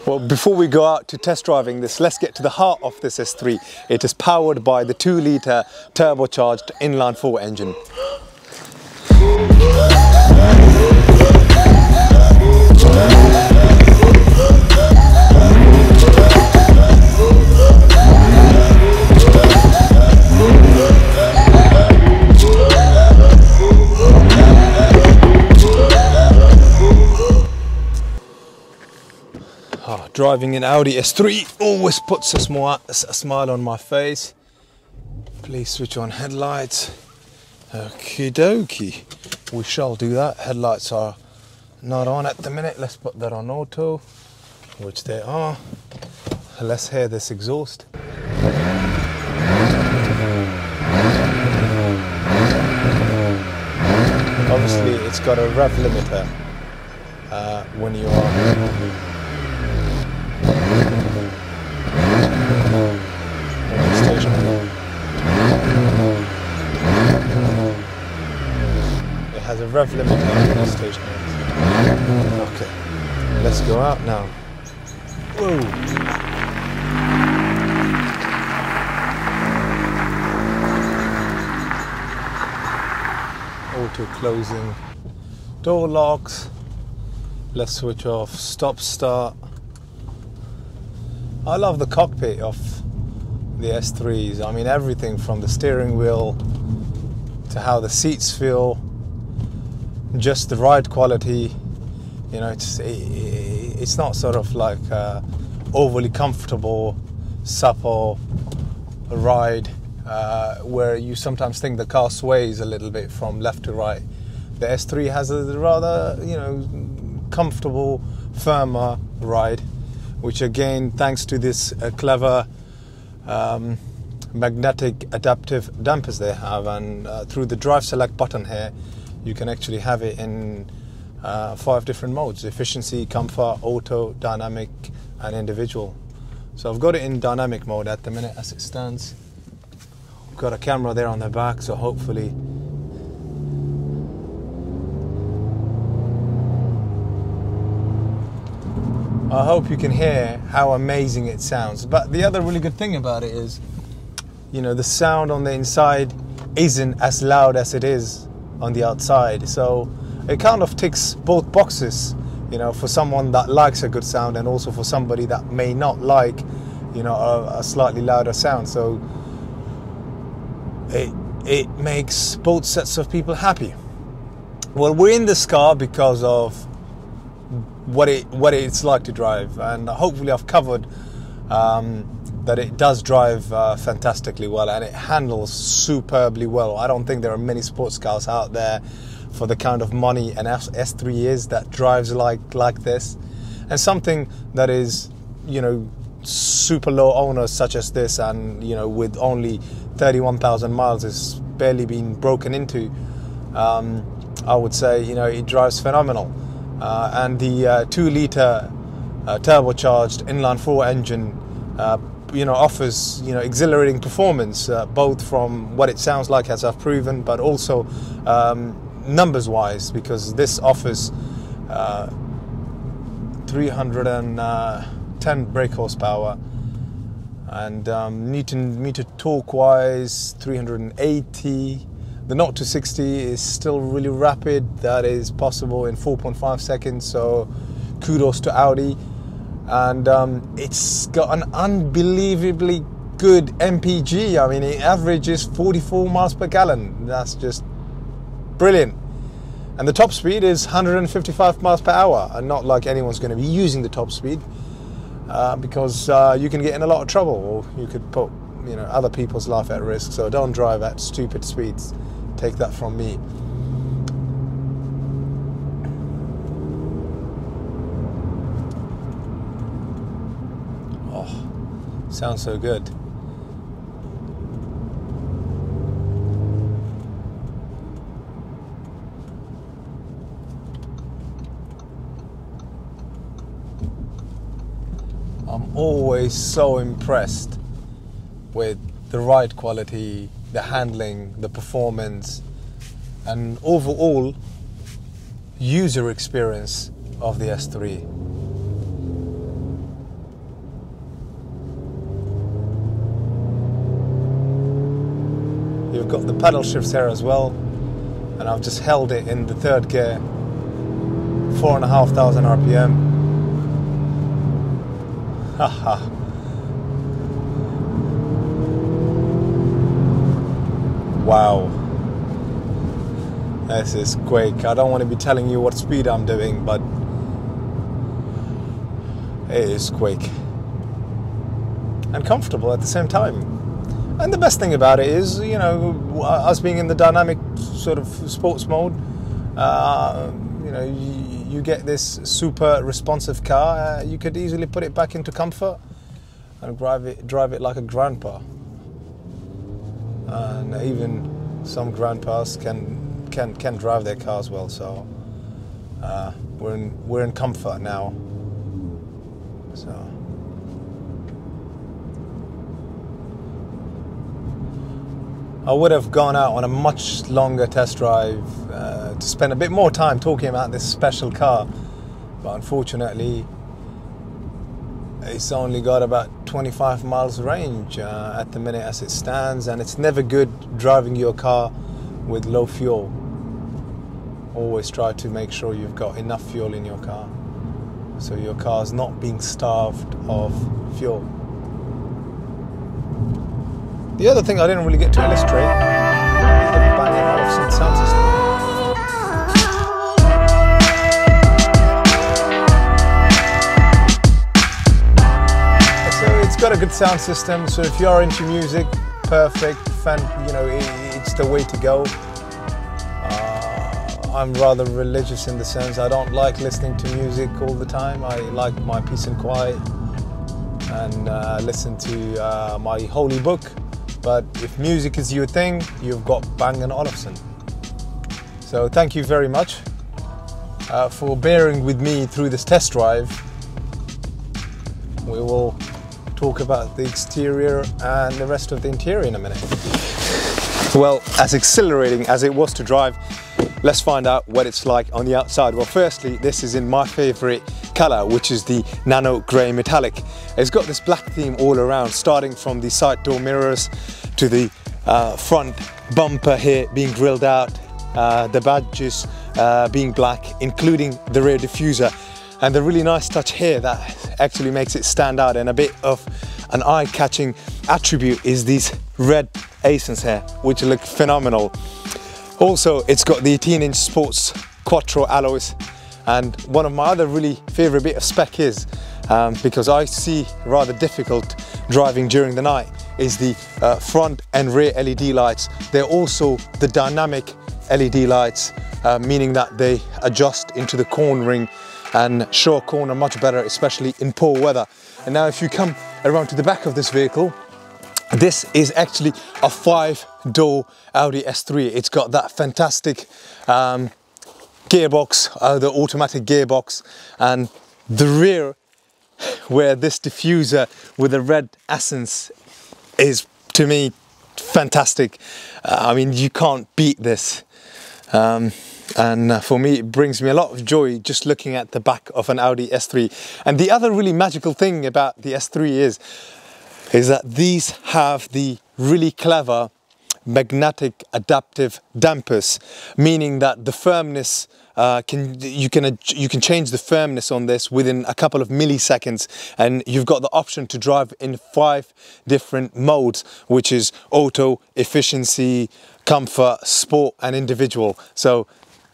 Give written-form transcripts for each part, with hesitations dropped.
Well, before we go out to test driving this, let's get to the heart of this S3. It is powered by the 2-litre turbocharged inline-4 engine. Driving an Audi S3 always puts a smile on my face. Please switch on headlights. Okie dokie. We shall do that. Headlights are not on at the minute. Let's put that on auto, which they are. Let's hear this exhaust. Obviously, it's got a rev limiter when you are It has a rev limiter on stationary. Okay, let's go out now. Whoa. Auto closing, door locks. Let's switch off stop start. I love the cockpit of the S3s. I mean, everything from the steering wheel to how the seats feel, just the ride quality. You know, it's not sort of like overly comfortable, supple ride where you sometimes think the car sways a little bit from left to right. The S3 has a rather, you know, comfortable, firmer ride, which again, thanks to this clever magnetic adaptive dampers they have, and through the drive select button here, you can actually have it in 5 different modes: efficiency, comfort, auto, dynamic, and individual. So I've got it in dynamic mode at the minute as it stands. I've got a camera there on the back, so hopefully I hope you can hear how amazing it sounds. But the other really good thing about it is, you know, the sound on the inside isn't as loud as it is on the outside. So it kind of ticks both boxes, you know, for someone that likes a good sound and also for somebody that may not like, you know, a slightly louder sound. So it makes both sets of people happy. Well, we're in this car because of what it's like to drive, and hopefully I've covered that it does drive fantastically well, and it handles superbly well. I don't think there are many sports cars out there for the kind of money an S3 is that drives like this, and something that is, you know, super low owners such as this, and you know, with only 31,000 miles, is barely been broken into. I would say, you know, it drives phenomenal. And the 2-litre turbocharged inline-4 engine, you know, offers, you know, exhilarating performance, both from what it sounds like, as I've proven, but also numbers-wise, because this offers 310 brake horsepower, and Newton-meter torque-wise 380. The 0 to 60 is still really rapid. That is possible in 4.5 seconds, so kudos to Audi. And it's got an unbelievably good MPG. I mean, it averages 44 miles per gallon. That's just brilliant. And the top speed is 155 miles per hour, and not like anyone's going to be using the top speed, because you can get in a lot of trouble, or you could put, you know, other people's life at risk. So don't drive at stupid speeds. Take that from me. Oh, sounds so good. I'm always so impressed with the ride quality, the handling, the performance, and overall user experience of the S3. got the pedal shifts here as well, and I've just held it in the third gear, 4,500 RPM. Haha. Wow, this is quick. I don't want to be telling you what speed I'm doing, but it is quick and comfortable at the same time. And the best thing about it is, you know, us being in the dynamic sort of sports mode, you know, you get this super responsive car. You could easily put it back into comfort and drive it like a grandpa. And even some grandpas can drive their cars well. So we're in comfort now. So I would have gone out on a much longer test drive to spend a bit more time talking about this special car, but unfortunately it's only got about 25 miles range at the minute as it stands, and it's never good driving your car with low fuel. Always try to make sure you've got enough fuel in your car, so your car's not being starved of fuel. The other thing I didn't really get to illustrate is the Bang & Olufsen sound system. So it's got a good sound system, so if you're into music, perfect, you know, it's the way to go. I'm rather religious in the sense I don't like listening to music all the time. I like my peace and quiet and listen to my holy book. But if music is your thing, you've got Bang & Olufsen. So thank you very much for bearing with me through this test drive. We will talk about the exterior and the rest of the interior in a minute. Well, as exhilarating as it was to drive, let's find out what it's like on the outside. Well, firstly, this is in my favorite color, which is the nano grey metallic. It's got this black theme all around, starting from the side door mirrors to the front bumper here being grilled out, the badges being black, including the rear diffuser. And the really nice touch here that actually makes it stand out and a bit of an eye-catching attribute is these red accents here, which look phenomenal. Also, it's got the 18-inch sports Quattro alloys, and one of my other really favorite bit of spec is, because I see rather difficult driving during the night, is the front and rear LED lights. They're also the dynamic LED lights, meaning that they adjust into the cornering and show a corner much better, especially in poor weather. And now if you come around to the back of this vehicle, this is actually a 5-door Audi S3. It's got that fantastic gearbox, the automatic gearbox, and the rear, where this diffuser with the red accents is, to me, fantastic. I mean, you can't beat this. And for me, it brings me a lot of joy just looking at the back of an Audi S3. And the other really magical thing about the S3 is that these have the really clever magnetic adaptive dampers, meaning that the firmness you can change the firmness on this within a couple of milliseconds, and you've got the option to drive in 5 different modes, which is auto, efficiency, comfort, sport and individual. So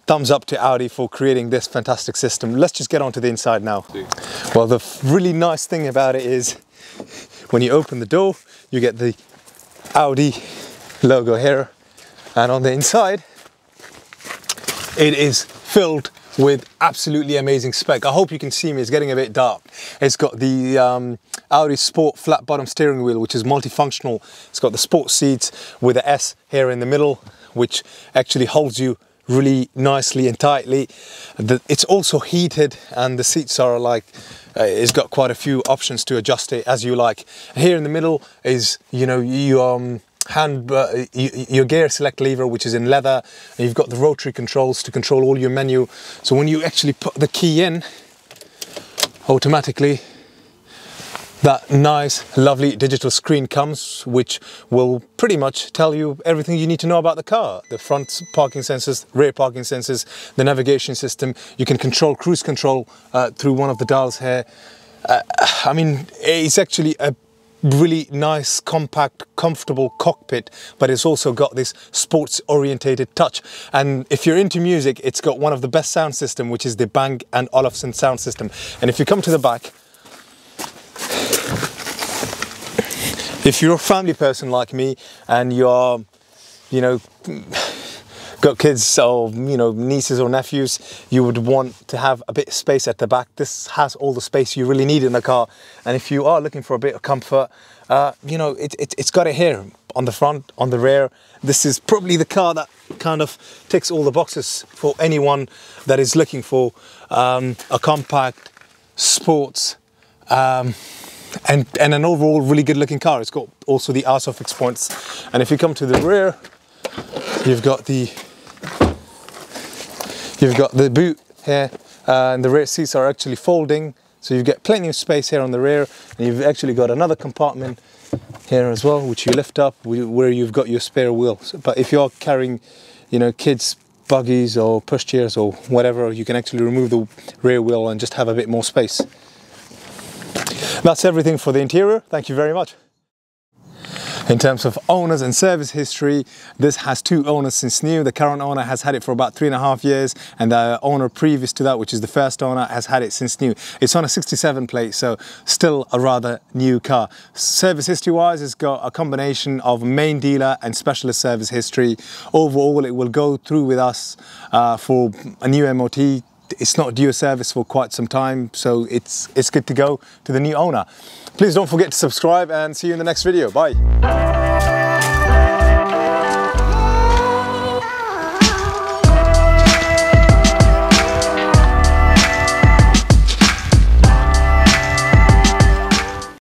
thumbs up to Audi for creating this fantastic system. Let's just get on to the inside now. Well, the really nice thing about it is when you open the door, you get the Audi logo here, and on the inside it is filled with absolutely amazing spec. I hope you can see me, it's getting a bit dark. It's got the Audi Sport flat bottom steering wheel, which is multifunctional. It's got the sport seats with the S here in the middle, which actually holds you really nicely and tightly. It's also heated, and the seats are like, it's got quite a few options to adjust it as you like. Here in the middle is, you know, your gear select lever, which is in leather, and you've got the rotary controls to control all your menu. So when you actually put the key in, automatically that nice, lovely digital screen comes, which will pretty much tell you everything you need to know about the car. The front parking sensors, rear parking sensors, the navigation system. You can control cruise control through one of the dials here. I mean, it's actually a really nice, compact, comfortable cockpit, but it's also got this sports orientated touch. And if you're into music, it's got one of the best sound system, which is the Bang & Olufsen sound system. And if you come to the back, if you're a family person like me and you're, you know, got kids or, you know, nieces or nephews, you would want to have a bit of space at the back. This has all the space you really need in the car. And if you are looking for a bit of comfort, you know, it's got it here on the front, on the rear. This is probably the car that kind of ticks all the boxes for anyone that is looking for a compact, sports, and an overall really good looking car. It's got also the ISOFIX points. And if you come to the rear, you've got the boot here, and the rear seats are actually folding, so you get plenty of space here on the rear. And you've actually got another compartment here as well, which you lift up, where you've got your spare wheel. But if you're carrying, you know, kids buggies or pushchairs or whatever, you can actually remove the rear wheel and just have a bit more space. That's everything for the interior. Thank you very much. In terms of owners and service history, this has 2 owners since new. The current owner has had it for about 3.5 years, and the owner previous to that, which is the first owner, has had it since new. It's on a 67 plate, so still a rather new car. Service history wise, it's got a combination of main dealer and specialist service history. Overall, it will go through with us for a new MOT. It's not due a service for quite some time, so it's good to go to the new owner. Please don't forget to subscribe, and see you in the next video. Bye.